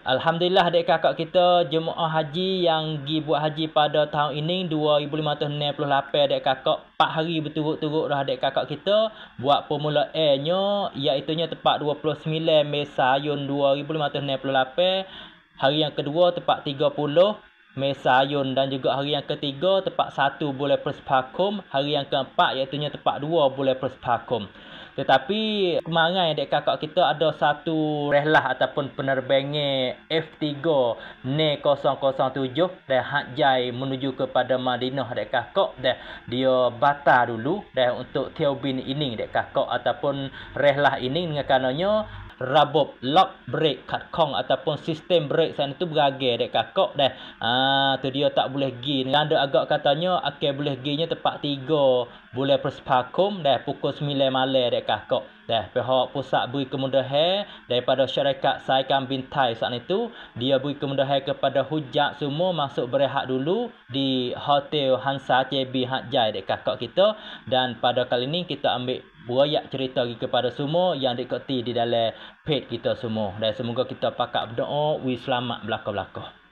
Alhamdulillah adik kakak kita jemaah haji yang pergi buat haji pada tahun ini 2568 adik kakak 4 hari berturut-turut dah adik kakak kita buat Formula A-nya iaitu tepat 29 Mesayun 2568. Hari yang kedua tepat 30 Mesayun dan juga hari yang ketiga tepat 1 bulan Perspakum, hari yang keempat iaitu tepat 2 bulan Perspakum. Tetapi kemarin adik kakak kita ada satu rehlah ataupun penerbangan F3 NE 007 dan Hajjai menuju kepada Madinah adik kakak dan dia batal dulu dan untuk turbin ini adik kakak ataupun rehlah ini dengan karenanya rabop lock brake kat kong ataupun sistem brake sana tu beragai adik kakak dah. Tu dia tak boleh pergi. Dan ada agak katanya akan boleh perginya tepat 3 bulan Perspakum dah pukul 9 malam adik kakak. Dah pihak pusat beri kemudahan daripada syarikat Saikan Bintai saat itu dia beri kemudahan kepada hujat semua masuk berehat dulu di Hotel Hansa CB Hajjai adik kakak kita. Dan pada kali ini kita ambil buayak cerita kepada semua yang diikuti di dalam page kita semua. Dan semoga kita pakat berdoa, selamat belaka-belaka.